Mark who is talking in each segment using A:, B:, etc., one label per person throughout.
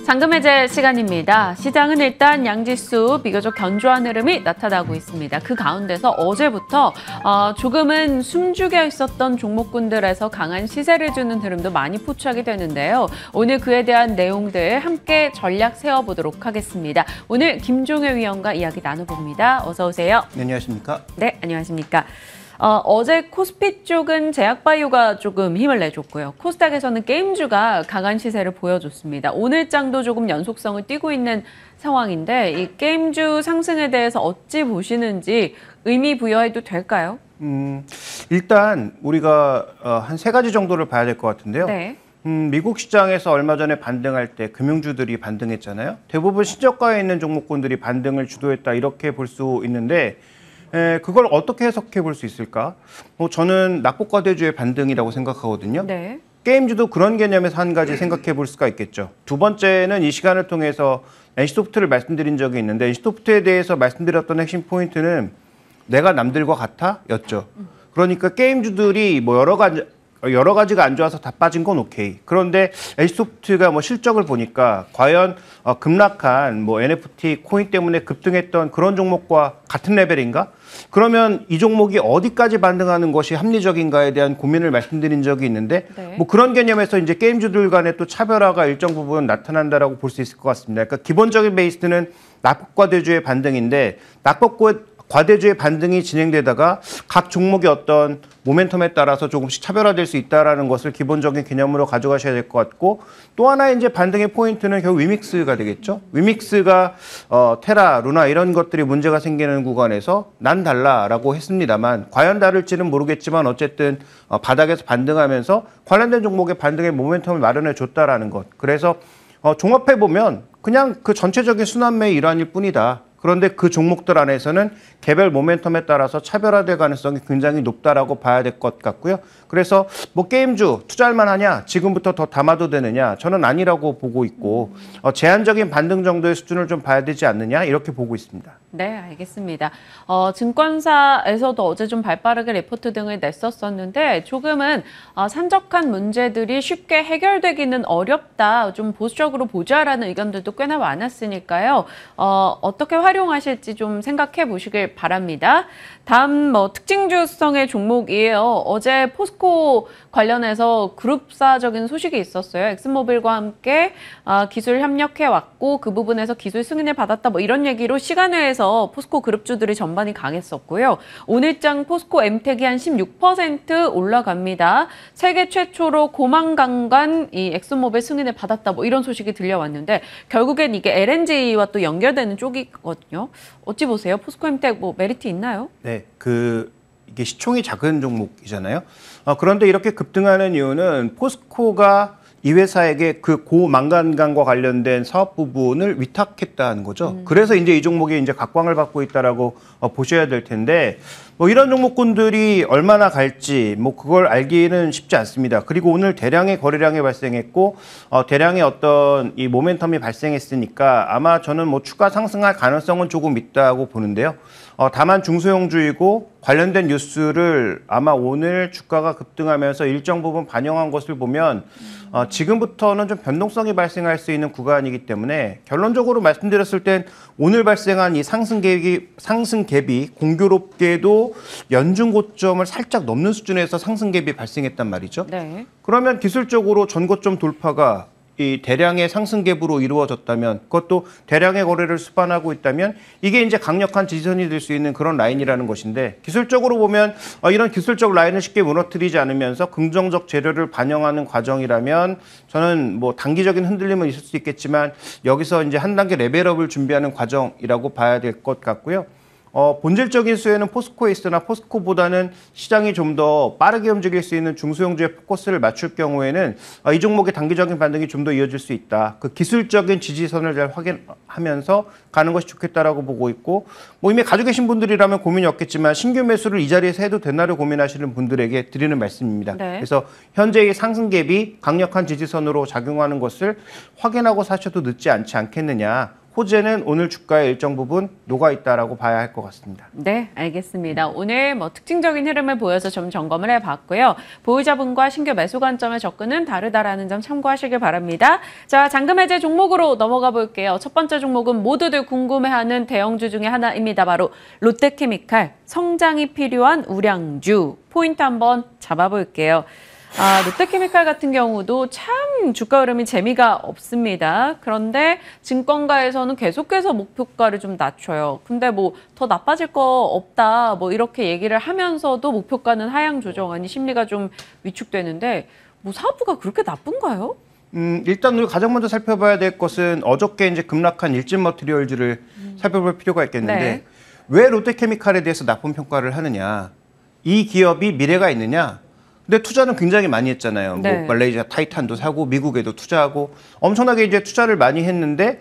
A: 잔금해제 시간입니다. 시장은 일단 양지수 비교적 견조한 흐름이 나타나고 있습니다. 그 가운데서 어제부터 조금은 숨죽여 있었던 종목군들에서 강한 시세를 주는 흐름도 많이 포착이 되는데요. 오늘 그에 대한 내용들 함께 전략 세워보도록 하겠습니다. 오늘 김종회 위원과 이야기 나눠봅니다. 어서 오세요.
B: 네, 안녕하십니까?
A: 네, 안녕하십니까? 어제 코스피 쪽은 제약바이오가 조금 힘을 내줬고요. 코스닥에서는 게임주가 강한 시세를 보여줬습니다. 오늘 장도 조금 연속성을 띠고 있는 상황인데 이 게임주 상승에 대해서 어찌 보시는지 의미 부여해도 될까요?
B: 일단 우리가 한 3가지 정도를 봐야 될 것 같은데요.
A: 네.
B: 미국 시장에서 얼마 전에 반등할 때 금융주들이 반등했잖아요. 대부분 신저가에 있는 종목군들이 반등을 주도했다 이렇게 볼 수 있는데 그걸 어떻게 해석해 볼 수 있을까? 저는 낙폭과대주의 반등이라고 생각하거든요.
A: 네.
B: 게임주도 그런 개념에서 한 가지 생각해 볼 수가 있겠죠. 두 번째는 이 시간을 통해서 NC소프트를 말씀드린 적이 있는데 NC소프트에 대해서 말씀드렸던 핵심 포인트는 내가 남들과 같아? 였죠. 그러니까 게임주들이 뭐 여러 가지가 안 좋아서 다 빠진 건 오케이. 그런데 NC소프트가 뭐 실적을 보니까 과연 급락한 뭐 NFT 코인 때문에 급등했던 그런 종목과 같은 레벨인가? 그러면 이 종목이 어디까지 반등하는 것이 합리적인가에 대한 고민을 말씀드린 적이 있는데
A: 네.
B: 뭐 그런 개념에서 이제 게임주들 간의 또 차별화가 일정 부분 나타난다라고 볼 수 있을 것 같습니다. 그러니까 기본적인 베이스는 낙폭과대주의 반등인데 낙폭과대주의 반등이 진행되다가 각 종목의 어떤 모멘텀에 따라서 조금씩 차별화될 수 있다는 것을 기본적인 개념으로 가져가셔야 될 것 같고 또 하나의 이제 반등의 포인트는 결국 위믹스가 되겠죠. 위믹스가 테라, 루나 이런 것들이 문제가 생기는 구간에서 난 달라라고 했습니다만 과연 다를지는 모르겠지만 어쨌든 바닥에서 반등하면서 관련된 종목의 반등의 모멘텀을 마련해 줬다라는 것. 그래서 종합해 보면 그냥 그 전체적인 순환매의 일환일 뿐이다. 그런데 그 종목들 안에서는 개별 모멘텀에 따라서 차별화될 가능성이 굉장히 높다라고 봐야 될 것 같고요. 그래서 뭐 게임주 투자할 만하냐, 지금부터 더 담아도 되느냐, 저는 아니라고 보고 있고 제한적인 반등 정도의 수준을 좀 봐야 되지 않느냐 이렇게 보고 있습니다.
A: 네, 알겠습니다. 증권사에서도 어제 좀 발빠르게 리포트 등을 냈었었는데 조금은 산적한 문제들이 쉽게 해결되기는 어렵다, 좀 보수적으로 보자라는 의견들도 꽤나 많았으니까요. 어떻게 활용하실지 좀 생각해 보시길 바랍니다. 다음 특징주성의 종목이에요. 어제 포스코 관련해서 그룹사적인 소식이 있었어요. 엑슨모빌과 함께 기술 협력해 왔고 그 부분에서 기술 승인을 받았다 뭐 이런 얘기로 시간외에서 포스코 그룹주들이 전반이 강했었고요. 오늘장 포스코 엠텍이 한 16% 올라갑니다. 세계 최초로 고망강간 이 엑슨모빌 승인을 받았다 뭐 이런 소식이 들려왔는데 결국엔 이게 LNG와 또 연결되는 쪽이거든요. 어찌 보세요? 포스코 엠텍 뭐 메리트 있나요?
B: 네, 이게 시총이 작은 종목이잖아요. 그런데 이렇게 급등하는 이유는 포스코가 이 회사에게 그 고망간강과 관련된 사업 부분을 위탁했다는 거죠. 그래서 이제 이 종목이 이제 각광을 받고 있다라고 보셔야 될 텐데 뭐 이런 종목군들이 얼마나 갈지 뭐 그걸 알기는 쉽지 않습니다. 그리고 오늘 대량의 거래량이 발생했고 대량의 어떤 이 모멘텀이 발생했으니까 아마 저는 뭐 추가 상승할 가능성은 조금 있다고 보는데요. 다만 중소형주이고 관련된 뉴스를 아마 오늘 주가가 급등하면서 일정 부분 반영한 것을 보면 지금부터는 좀 변동성이 발생할 수 있는 구간이기 때문에 결론적으로 말씀드렸을 땐 오늘 발생한 이 상승 갭이 공교롭게도 연중 고점을 살짝 넘는 수준에서 상승 갭이 발생했단 말이죠.
A: 네.
B: 그러면 기술적으로 전고점 돌파가 이 대량의 상승 갭으로 이루어졌다면 그것도 대량의 거래를 수반하고 있다면 이게 이제 강력한 지지선이 될 수 있는 그런 라인이라는 것인데 기술적으로 보면 이런 기술적 라인을 쉽게 무너뜨리지 않으면서 긍정적 재료를 반영하는 과정이라면 저는 뭐 단기적인 흔들림은 있을 수 있겠지만 여기서 이제 한 단계 레벨업을 준비하는 과정이라고 봐야 될 것 같고요. 본질적인 수혜는 포스코에 있으나 포스코보다는 시장이 좀 더 빠르게 움직일 수 있는 중소형주에 포커스를 맞출 경우에는 이 종목의 단기적인 반등이 좀 더 이어질 수 있다. 그 기술적인 지지선을 잘 확인하면서 가는 것이 좋겠다라고 보고 있고 뭐 이미 가지고 계신 분들이라면 고민이 없겠지만 신규 매수를 이 자리에서 해도 되나를 고민하시는 분들에게 드리는 말씀입니다.
A: 네.
B: 그래서 현재의 상승 갭이 강력한 지지선으로 작용하는 것을 확인하고 사셔도 늦지 않지 않겠느냐. 호재는 오늘 주가의 일정 부분 녹아 있다라고 봐야 할 것 같습니다.
A: 네, 알겠습니다. 오늘 뭐 특징적인 흐름을 보여서 좀 점검을 해봤고요. 보유자분과 신규 매수 관점의 접근은 다르다라는 점 참고하시길 바랍니다. 자, 잔금 해제 종목으로 넘어가 볼게요. 첫 번째 종목은 모두들 궁금해하는 대형주 중에 하나입니다. 바로 롯데케미칼, 성장이 필요한 우량주. 포인트 한번 잡아볼게요. 롯데케미칼 같은 경우도 참 주가 흐름이 재미가 없습니다. 그런데 증권가에서는 계속해서 목표가를 좀 낮춰요. 근데 뭐 더 나빠질 거 없다 뭐 이렇게 얘기를 하면서도 목표가는 하향 조정하니 심리가 좀 위축되는데 뭐 사업부가 그렇게 나쁜가요?
B: 일단 우리 가장 먼저 살펴봐야 될 것은 어저께 이제 급락한 일진머티리얼즈를 살펴볼 필요가 있겠는데
A: 네.
B: 왜 롯데케미칼에 대해서 나쁜 평가를 하느냐? 이 기업이 미래가 있느냐? 근데 투자는 굉장히 많이 했잖아요.
A: 네.
B: 뭐 말레이시아 타이탄도 사고 미국에도 투자하고 엄청나게 이제 투자를 많이 했는데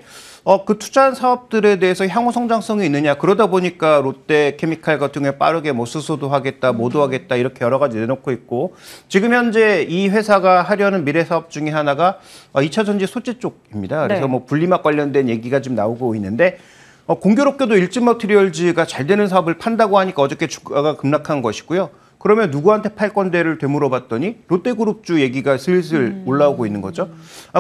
B: 그 투자한 사업들에 대해서 향후 성장성이 있느냐? 그러다 보니까 롯데케미칼 같은 경우에 빠르게 뭐 수소도 하겠다, 뭐도 하겠다 이렇게 여러 가지 내놓고 있고 지금 현재 이 회사가 하려는 미래 사업 중에 하나가 2차 전지 소재 쪽입니다. 그래서
A: 네.
B: 뭐 분리막 관련된 얘기가 지금 나오고 있는데 공교롭게도 일진머티리얼즈가 잘 되는 사업을 판다고 하니까 어저께 주가가 급락한 것이고요. 그러면 누구한테 팔 건데를 되물어봤더니 롯데그룹주 얘기가 슬슬 올라오고 있는 거죠.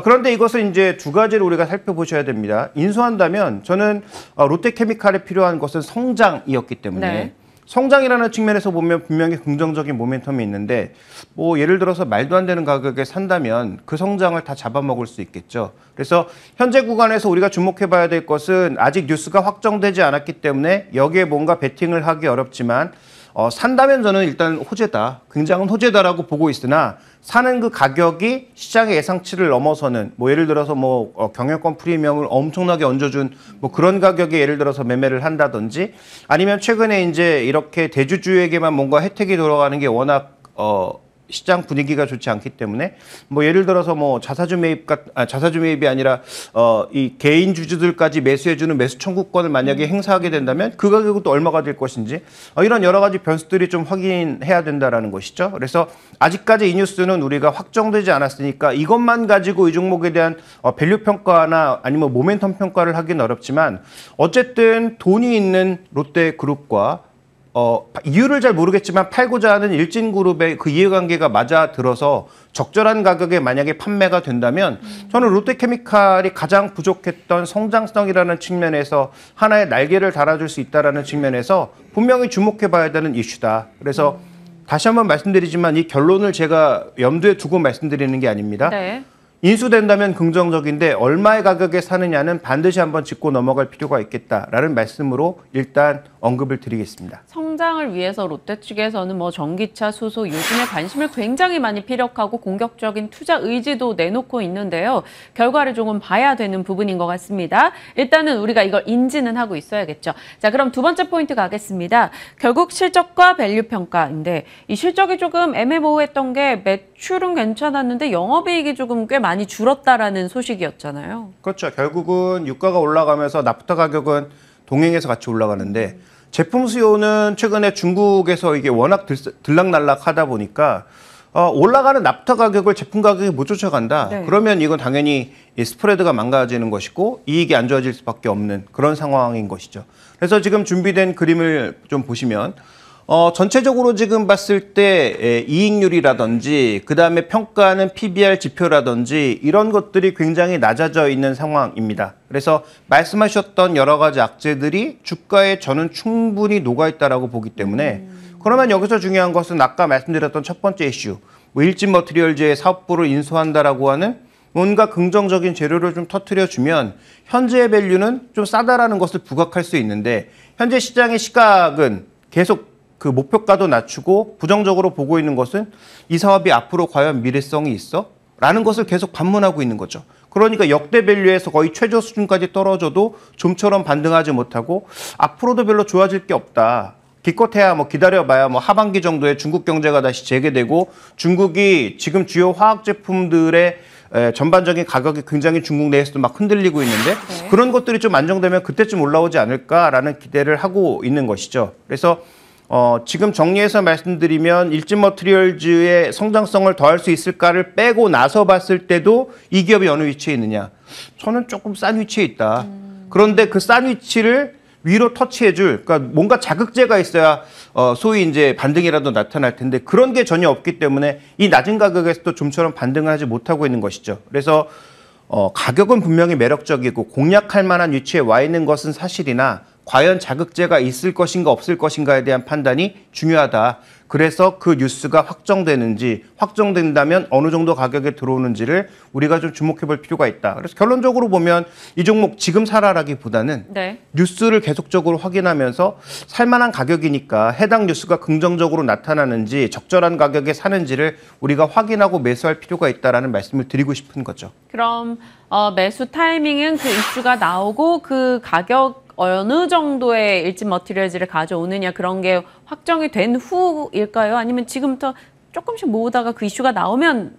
B: 그런데 이것은 이제 두 가지를 우리가 살펴보셔야 됩니다. 인수한다면 저는 롯데케미칼에 필요한 것은 성장이었기 때문에
A: 네.
B: 성장이라는 측면에서 보면 분명히 긍정적인 모멘텀이 있는데 뭐 예를 들어서 말도 안 되는 가격에 산다면 그 성장을 다 잡아먹을 수 있겠죠. 그래서 현재 구간에서 우리가 주목해 봐야 될 것은 아직 뉴스가 확정되지 않았기 때문에 여기에 뭔가 베팅을 하기 어렵지만 산다면 저는 일단 호재다. 굉장한 호재다라고 보고 있으나 사는 그 가격이 시장의 예상치를 넘어서는 뭐 예를 들어서 뭐 경영권 프리미엄을 엄청나게 얹어준 뭐 그런 가격에 예를 들어서 매매를 한다든지 아니면 최근에 이제 이렇게 대주주에게만 뭔가 혜택이 돌아가는 게 워낙 시장 분위기가 좋지 않기 때문에 뭐 예를 들어서 뭐 자사주 매입이 아니라 이 개인 주주들까지 매수해주는 매수 청구권을 만약에 행사하게 된다면 그 가격은 또 얼마가 될 것인지 이런 여러 가지 변수들이 좀 확인해야 된다라는 것이죠. 그래서 아직까지 이 뉴스는 우리가 확정되지 않았으니까 이것만 가지고 이 종목에 대한 밸류 평가나 아니면 모멘텀 평가를 하기는 어렵지만 어쨌든 돈이 있는 롯데그룹과 이유를 잘 모르겠지만 팔고자 하는 일진그룹의 그 이해관계가 맞아 들어서 적절한 가격에 만약에 판매가 된다면 저는 롯데케미칼이 가장 부족했던 성장성이라는 측면에서 하나의 날개를 달아줄 수 있다는 측면에서 분명히 주목해 봐야 되는 이슈다. 그래서 다시 한번 말씀드리지만 이 결론을 제가 염두에 두고 말씀드리는 게 아닙니다.
A: 네.
B: 인수된다면 긍정적인데 얼마의 가격에 사느냐는 반드시 한번 짚고 넘어갈 필요가 있겠다라는 말씀으로 일단 언급을 드리겠습니다.
A: 성장을 위해서 롯데 측에서는 뭐 전기차, 수소, 요즘에 관심을 굉장히 많이 피력하고 공격적인 투자 의지도 내놓고 있는데요. 결과를 조금 봐야 되는 부분인 것 같습니다. 일단은 우리가 이걸 인지는 하고 있어야겠죠. 자, 그럼 두 번째 포인트 가겠습니다. 결국 실적과 밸류 평가인데 이 실적이 조금 애매모호했던 게 매출은 괜찮았는데 영업이익이 조금 꽤 많이 줄었다라는 소식이었잖아요.
B: 그렇죠. 결국은 유가가 올라가면서 나프타 가격은 동행해서 같이 올라가는데 제품 수요는 최근에 중국에서 이게 워낙 들락날락 하다 보니까 올라가는 나프타 가격을 제품 가격이 못 쫓아간다.
A: 네.
B: 그러면 이건 당연히 이 스프레드가 망가지는 것이고 이익이 안 좋아질 수밖에 없는 그런 상황인 것이죠. 그래서 지금 준비된 그림을 좀 보시면 전체적으로 지금 봤을 때 이익률이라든지 그다음에 평가하는 PBR 지표라든지 이런 것들이 굉장히 낮아져 있는 상황입니다. 그래서 말씀하셨던 여러 가지 악재들이 주가에 저는 충분히 녹아있다라고 보기 때문에 그러면 여기서 중요한 것은 아까 말씀드렸던 첫 번째 이슈 뭐 일진머티리얼즈의 사업부를 인수한다라고 하는 뭔가 긍정적인 재료를 좀 터뜨려주면 현재의 밸류는 좀 싸다라는 것을 부각할 수 있는데 현재 시장의 시각은 계속 그 목표가도 낮추고 부정적으로 보고 있는 것은 이 사업이 앞으로 과연 미래성이 있어? 라는 것을 계속 반문하고 있는 거죠. 그러니까 역대 밸류에서 거의 최저 수준까지 떨어져도 좀처럼 반등하지 못하고 앞으로도 별로 좋아질 게 없다. 기껏해야 뭐 기다려봐야 뭐 하반기 정도에 중국 경제가 다시 재개되고 중국이 지금 주요 화학 제품들의 전반적인 가격이 굉장히 중국 내에서도 막 흔들리고 있는데
A: 네.
B: 그런 것들이 좀 안정되면 그때쯤 올라오지 않을까라는 기대를 하고 있는 것이죠. 그래서 지금 정리해서 말씀드리면 일진머티리얼즈의 성장성을 더할 수 있을까를 빼고 나서 봤을 때도 이 기업이 어느 위치에 있느냐. 저는 조금 싼 위치에 있다. 그런데 그 싼 위치를 위로 터치해줄, 그러니까 뭔가 자극제가 있어야 소위 이제 반등이라도 나타날 텐데 그런 게 전혀 없기 때문에 이 낮은 가격에서도 좀처럼 반등을 하지 못하고 있는 것이죠. 그래서 가격은 분명히 매력적이고 공략할 만한 위치에 와 있는 것은 사실이나 과연 자극제가 있을 것인가 없을 것인가에 대한 판단이 중요하다. 그래서 그 뉴스가 확정되는지, 확정된다면 어느 정도 가격에 들어오는지를 우리가 좀 주목해 볼 필요가 있다. 그래서 결론적으로 보면 이 종목 지금 사라라기보다는
A: 네.
B: 뉴스를 계속적으로 확인하면서 살만한 가격이니까 해당 뉴스가 긍정적으로 나타나는지 적절한 가격에 사는지를 우리가 확인하고 매수할 필요가 있다라는 말씀을 드리고 싶은 거죠.
A: 그럼 매수 타이밍은 그 이슈가 나오고 그 가격 어느 정도의 일진 머티리얼즈를 가져오느냐 그런 게 확정이 된 후일까요? 아니면 지금부터 조금씩 모으다가 그 이슈가 나오면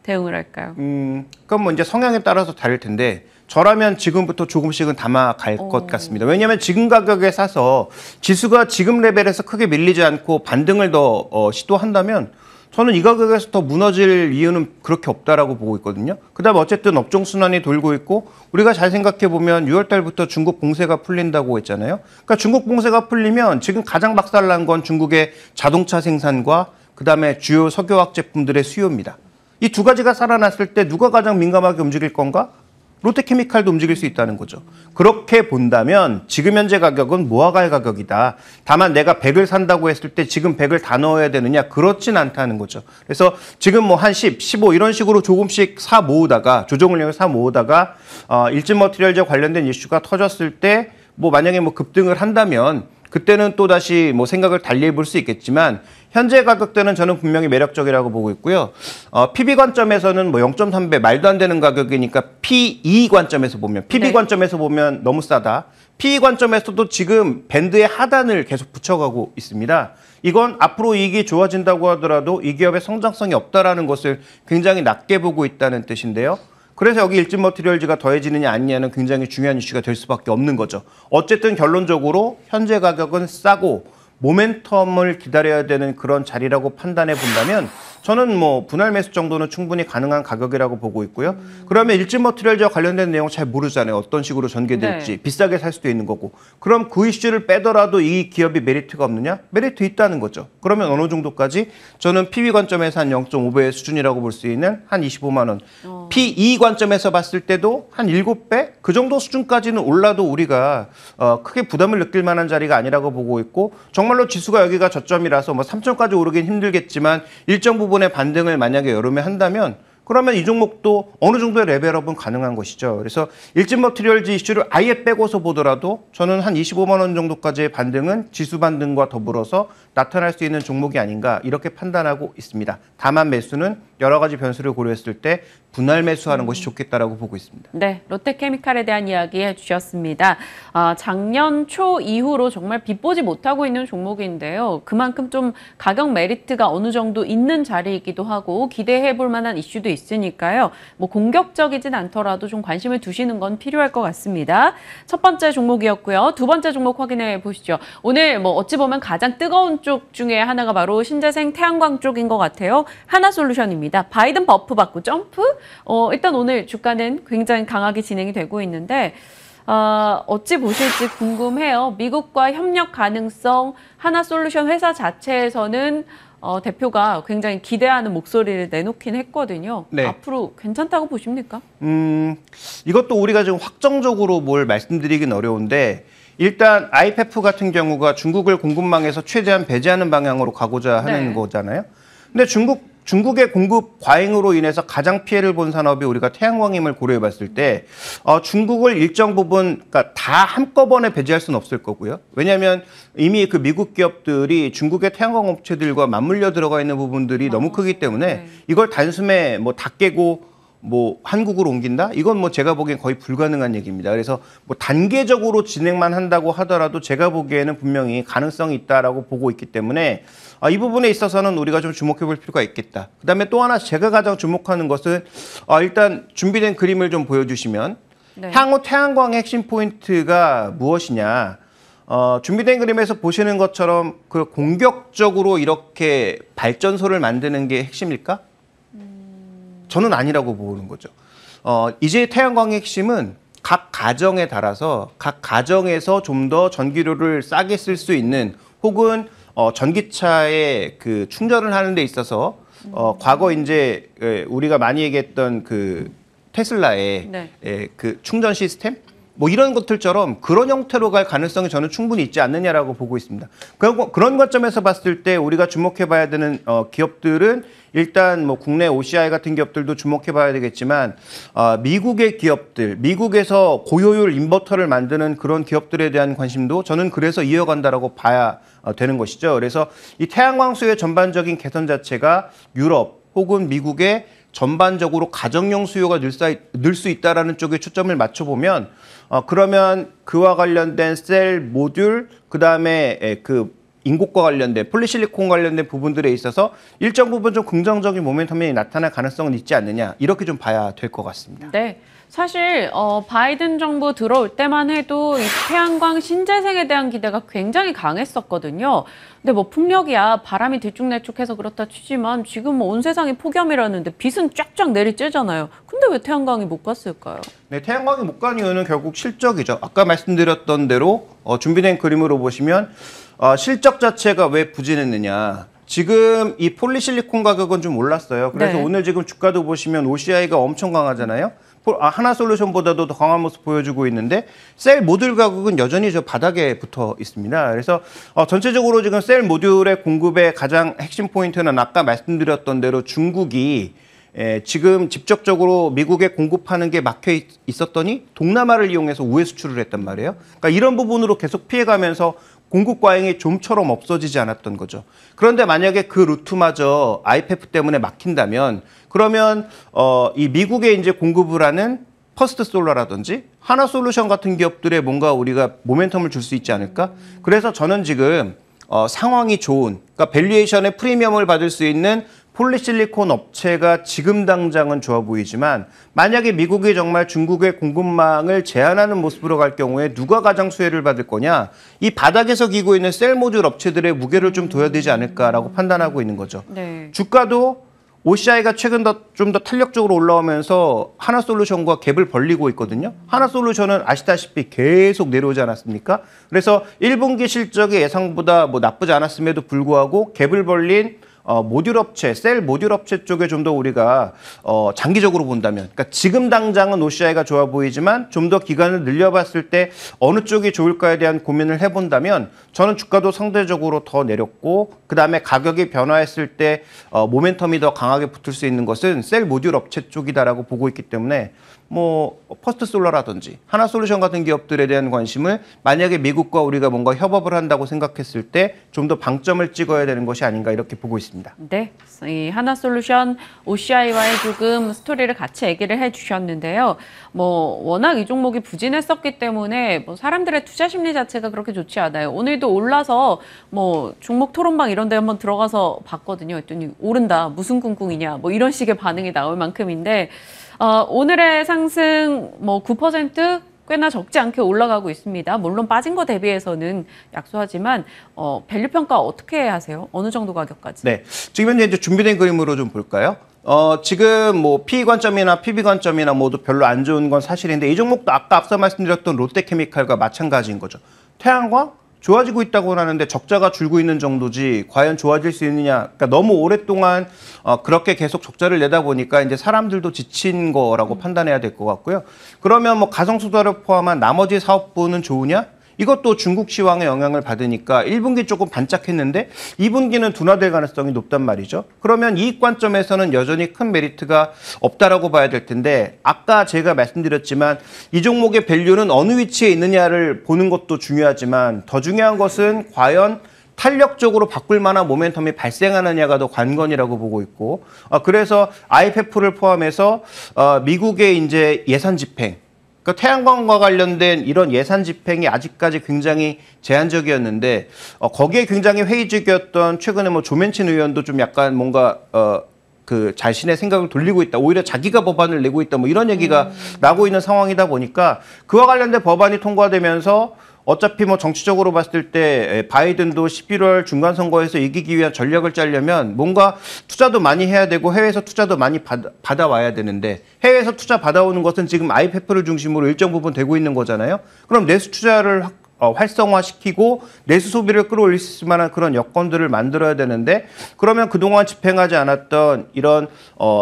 A: 대응을 할까요?
B: 그럼 뭐 이제 성향에 따라서 다를 텐데 저라면 지금부터 조금씩은 담아갈 것 같습니다. 왜냐하면 지금 가격에 사서 지수가 지금 레벨에서 크게 밀리지 않고 반등을 더 시도한다면 저는 이 가격에서 더 무너질 이유는 그렇게 없다라고 보고 있거든요. 그다음 어쨌든 업종 순환이 돌고 있고 우리가 잘 생각해 보면 6월 달부터 중국 봉쇄가 풀린다고 했잖아요. 그러니까 중국 봉쇄가 풀리면 지금 가장 박살난 건 중국의 자동차 생산과 그다음에 주요 석유화학 제품들의 수요입니다. 이 두 가지가 살아났을 때 누가 가장 민감하게 움직일 건가? 롯데케미칼도 움직일 수 있다는 거죠. 그렇게 본다면 지금 현재 가격은 모아갈 가격이다. 다만 내가 100을 산다고 했을 때 지금 100을 다 넣어야 되느냐? 그렇진 않다는 거죠. 그래서 지금 뭐 한 10, 15 이런 식으로 조금씩 사 모으다가 조정을 이용해서 사 모으다가 일진 머티리얼즈 관련된 이슈가 터졌을 때 뭐 만약에 뭐 급등을 한다면 그때는 또 다시 뭐 생각을 달리 해볼 수 있겠지만 현재 가격대는 저는 분명히 매력적이라고 보고 있고요. PB 관점에서는 뭐 0.3배 말도 안 되는 가격이니까 PE 관점에서 보면 PB
A: 네.
B: 관점에서 보면 너무 싸다. PE 관점에서도 지금 밴드의 하단을 계속 붙여가고 있습니다. 이건 앞으로 이익이 좋아진다고 하더라도 이 기업의 성장성이 없다라는 것을 굉장히 낮게 보고 있다는 뜻인데요. 그래서 여기 일진 머티리얼즈가 더해지느냐 아니냐는 굉장히 중요한 이슈가 될 수밖에 없는 거죠. 어쨌든 결론적으로 현재 가격은 싸고 모멘텀을 기다려야 되는 그런 자리라고 판단해 본다면 저는 뭐 분할 매수 정도는 충분히 가능한 가격이라고 보고 있고요. 그러면 일진 머티리얼즈와 관련된 내용 잘 모르잖아요. 어떤 식으로 전개될지.
A: 네.
B: 비싸게 살 수도 있는 거고. 그럼 그 이슈를 빼더라도 이 기업이 메리트가 없느냐? 메리트 있다는 거죠. 그러면 어느 정도까지? 저는 PB 관점에서 한 0.5배의 수준이라고 볼 수 있는 한 25만 원. PE 관점에서 봤을 때도 한 7배? 그 정도 수준까지는 올라도 우리가 크게 부담을 느낄 만한 자리가 아니라고 보고 있고 정말로 지수가 여기가 저점이라서 뭐 3점까지 오르긴 힘들겠지만 일정 부분의 반등을 만약에 여름에 한다면 그러면 이 종목도 어느 정도의 레벨업은 가능한 것이죠. 그래서 일진 머티리얼즈 이슈를 아예 빼고서 보더라도 저는 한 25만 원 정도까지의 반등은 지수 반등과 더불어서 나타날 수 있는 종목이 아닌가 이렇게 판단하고 있습니다. 다만 매수는 여러 가지 변수를 고려했을 때 분할 매수하는 것이 좋겠다라고 보고 있습니다.
A: 네, 롯데케미칼에 대한 이야기 해주셨습니다. 작년 초 이후로 정말 빛보지 못하고 있는 종목인데요. 그만큼 좀 가격 메리트가 어느 정도 있는 자리이기도 하고 기대해 볼 만한 이슈도 있으니까요. 뭐 공격적이진 않더라도 좀 관심을 두시는 건 필요할 것 같습니다. 첫 번째 종목이었고요. 두 번째 종목 확인해 보시죠. 오늘 뭐 어찌 보면 가장 뜨거운 쪽 중에 하나가 바로 신재생 태양광 쪽인 것 같아요. 하나솔루션입니다. 바이든 버프 받고 점프? 일단 오늘 주가는 굉장히 강하게 진행이 되고 있는데 어찌 보실지 궁금해요. 미국과 협력 가능성 하나솔루션 회사 자체에서는 대표가 굉장히 기대하는 목소리를 내놓긴 했거든요.
B: 네.
A: 앞으로 괜찮다고 보십니까?
B: 이것도 우리가 지금 확정적으로 뭘 말씀드리긴 어려운데 일단 IPEF 같은 경우가 중국을 공급망에서 최대한 배제하는 방향으로 가고자 하는
A: 네.
B: 거잖아요. 근데 중국의 공급 과잉으로 인해서 가장 피해를 본 산업이 우리가 태양광임을 고려해 봤을 때 중국을 일정 부분 그러니까 다 한꺼번에 배제할 수는 없을 거고요. 왜냐하면 이미 그 미국 기업들이 중국의 태양광 업체들과 맞물려 들어가 있는 부분들이 너무 크기 때문에
A: 네.
B: 이걸 단숨에 뭐 다 깨고 뭐 한국으로 옮긴다? 이건 뭐 제가 보기엔 거의 불가능한 얘기입니다. 그래서 뭐 단계적으로 진행만 한다고 하더라도 제가 보기에는 분명히 가능성이 있다라고 보고 있기 때문에 이 부분에 있어서는 우리가 좀 주목해 볼 필요가 있겠다. 그다음에 또 하나 제가 가장 주목하는 것은 일단 준비된 그림을 좀 보여주시면
A: 네.
B: 향후 태양광의 핵심 포인트가 무엇이냐. 준비된 그림에서 보시는 것처럼 그 공격적으로 이렇게 발전소를 만드는 게 핵심일까? 저는 아니라고 보는 거죠. 이제 태양광의 핵심은 각 가정에 따라서 각 가정에서 좀 더 전기료를 싸게 쓸 수 있는 혹은 전기차에 그 충전을 하는 데 있어서 과거 이제 우리가 많이 얘기했던 그 테슬라의
A: 네.
B: 그 충전 시스템 뭐 이런 것들처럼 그런 형태로 갈 가능성이 저는 충분히 있지 않느냐라고 보고 있습니다. 그런 관점에서 봤을 때 우리가 주목해봐야 되는 기업들은 일단 뭐 국내 OCI 같은 기업들도 주목해봐야 되겠지만 미국의 기업들, 미국에서 고효율 인버터를 만드는 그런 기업들에 대한 관심도 저는 그래서 이어간다라고 봐야 되는 것이죠. 그래서 이 태양광 수요의 전반적인 개선 자체가 유럽 혹은 미국의 전반적으로 가정용 수요가 늘 수 있다라는 쪽에 초점을 맞춰보면 그러면 그와 관련된 셀, 모듈, 그다음에 그 인곡과 관련된 폴리실리콘 관련된 부분들에 있어서 일정 부분 좀 긍정적인 모멘텀이 나타날 가능성은 있지 않느냐 이렇게 좀 봐야 될 것 같습니다.
A: 네. 사실 바이든 정부 들어올 때만 해도 이 태양광 신재생에 대한 기대가 굉장히 강했었거든요. 근데 뭐 풍력이야 바람이 들쭉날쭉해서 그렇다 치지만 지금 뭐 온 세상이 폭염이라는데 빚은 쫙쫙 내리쬐잖아요. 근데 왜 태양광이 못 갔을까요?
B: 네, 태양광이 못 간 이유는 결국 실적이죠. 아까 말씀드렸던 대로 준비된 그림으로 보시면 실적 자체가 왜 부진했느냐. 지금 이 폴리실리콘 가격은 좀 올랐어요. 그래서
A: 네.
B: 오늘 지금 주가도 보시면 OCI가 엄청 강하잖아요. 하나솔루션보다도 더 강한 모습 보여주고 있는데 셀 모듈 가격은 여전히 저 바닥에 붙어 있습니다. 그래서 전체적으로 지금 셀 모듈의 공급의 가장 핵심 포인트는 아까 말씀드렸던 대로 중국이 지금 직접적으로 미국에 공급하는 게 막혀 있었더니 동남아를 이용해서 우회 수출을 했단 말이에요. 그러니까 이런 부분으로 계속 피해가면서 공급 과잉이 좀처럼 없어지지 않았던 거죠. 그런데 만약에 그 루트마저 IPEF 때문에 막힌다면 그러면 이 미국에 이제 공급을 하는 퍼스트 솔라라든지 하나솔루션 같은 기업들에 뭔가 우리가 모멘텀을 줄 수 있지 않을까? 그래서 저는 지금 상황이 좋은, 그러니까 밸류에이션의 프리미엄을 받을 수 있는 폴리실리콘 업체가 지금 당장은 좋아 보이지만 만약에 미국이 정말 중국의 공급망을 제한하는 모습으로 갈 경우에 누가 가장 수혜를 받을 거냐? 이 바닥에서 기고 있는 셀 모듈 업체들의 무게를 좀 둬야 되지 않을까라고 판단하고 있는 거죠.
A: 네.
B: 주가도 OCI가 최근 좀 더 탄력적으로 올라오면서 하나솔루션과 갭을 벌리고 있거든요. 하나솔루션은 아시다시피 계속 내려오지 않았습니까? 그래서 1분기 실적이 예상보다 뭐 나쁘지 않았음에도 불구하고 갭을 벌린 모듈 업체, 셀 모듈 업체 쪽에 좀 더 우리가 장기적으로 본다면, 그러니까 지금 당장은 OCI가 좋아 보이지만 좀 더 기간을 늘려봤을 때 어느 쪽이 좋을까에 대한 고민을 해본다면 저는 주가도 상대적으로 더 내렸고 그 다음에 가격이 변화했을 때 모멘텀이 더 강하게 붙을 수 있는 것은 셀 모듈 업체 쪽이다라고 보고 있기 때문에 뭐 퍼스트 솔라라든지 하나솔루션 같은 기업들에 대한 관심을 만약에 미국과 우리가 뭔가 협업을 한다고 생각했을 때 좀 더 방점을 찍어야 되는 것이 아닌가 이렇게 보고 있습니다.
A: 네, 이 하나솔루션 OCI와의 조금 스토리를 같이 얘기를 해주셨는데요. 뭐 워낙 이 종목이 부진했었기 때문에 뭐 사람들의 투자 심리 자체가 그렇게 좋지 않아요. 오늘도 올라서 뭐 종목 토론방 이런 데 한번 들어가서 봤거든요. 했더니 오른다, 무슨 꿍꿍이냐, 뭐 이런 식의 반응이 나올 만큼인데 오늘의 상승 뭐 9% 꽤나 적지 않게 올라가고 있습니다. 물론 빠진 거 대비해서는 약소하지만 밸류 평가 어떻게 하세요? 어느 정도 가격까지?
B: 네, 지금 현재 이제 준비된 그림으로 좀 볼까요? 지금 뭐 PE 관점이나 PB 관점이나 모두 별로 안 좋은 건 사실인데 이 종목도 아까 앞서 말씀드렸던 롯데케미칼과 마찬가지인 거죠. 태양광? 좋아지고 있다고 하는데 적자가 줄고 있는 정도지 과연 좋아질 수 있느냐. 그러니까 너무 오랫동안 그렇게 계속 적자를 내다 보니까 이제 사람들도 지친 거라고 판단해야 될 것 같고요. 그러면 뭐 가성수다를 포함한 나머지 사업부는 좋으냐? 이것도 중국 시황의 영향을 받으니까 1분기 조금 반짝했는데 2분기는 둔화될 가능성이 높단 말이죠. 그러면 이익 관점에서는 여전히 큰 메리트가 없다라고 봐야 될 텐데 아까 제가 말씀드렸지만 이 종목의 밸류는 어느 위치에 있느냐를 보는 것도 중요하지만 더 중요한 것은 과연 탄력적으로 바꿀 만한 모멘텀이 발생하느냐가 더 관건이라고 보고 있고 그래서 IPEF를 포함해서 미국의 이제 예산 집행 그러니까 태양광과 관련된 이런 예산 집행이 아직까지 굉장히 제한적이었는데 거기에 굉장히 회의적이었던 최근에 뭐 조멘친 의원도 좀 약간 뭔가 그 자신의 생각을 돌리고 있다. 오히려 자기가 법안을 내고 있다. 뭐 이런 얘기가 나고 있는 상황이다 보니까 그와 관련된 법안이 통과되면서 어차피 뭐 정치적으로 봤을 때 바이든도 11월 중간 선거에서 이기기 위한 전략을 짜려면 뭔가 투자도 많이 해야 되고 해외에서 투자도 많이 받아와야 되는데 해외에서 투자 받아오는 것은 지금 IMF를 중심으로 일정 부분 되고 있는 거잖아요. 그럼 내수 투자를 활성화시키고 내수 소비를 끌어올릴 수 있을 만한 그런 여건들을 만들어야 되는데 그러면 그동안 집행하지 않았던 이런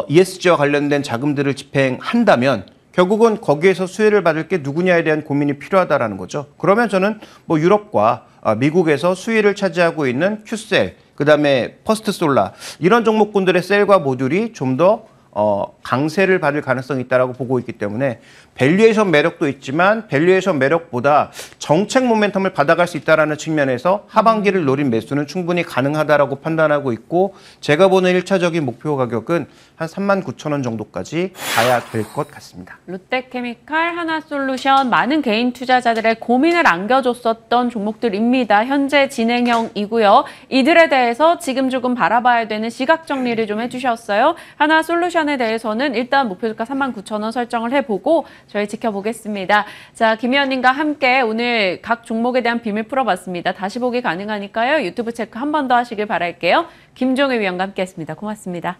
B: ESG와 관련된 자금들을 집행한다면 결국은 거기에서 수혜를 받을 게 누구냐에 대한 고민이 필요하다라는 거죠. 그러면 저는 뭐 유럽과 미국에서 수혜를 차지하고 있는 큐셀, 그다음에 퍼스트 솔라 이런 종목군들의 셀과 모듈이 좀 더 강세를 받을 가능성이 있다라고 보고 있기 때문에 밸류에이션 매력도 있지만 밸류에이션 매력보다 정책 모멘텀을 받아갈 수 있다라는 측면에서 하반기를 노린 매수는 충분히 가능하다라고 판단하고 있고 제가 보는 1차적인 목표 가격은 한 39,000원 정도까지 가야 될 것 같습니다.
A: 롯데케미칼, 하나솔루션 많은 개인 투자자들의 고민을 안겨줬었던 종목들입니다. 현재 진행형이고요. 이들에 대해서 지금 조금 바라봐야 되는 시각 정리를 좀 해주셨어요. 하나솔루션에 대해서는 일단 목표주가 39,000원 설정을 해보고 저희 지켜보겠습니다. 자, 김 의원님과 함께 오늘 각 종목에 대한 비밀 풀어봤습니다. 다시 보기 가능하니까요. 유튜브 체크 한 번 더 하시길 바랄게요. 김종혜 위원과 함께했습니다. 고맙습니다.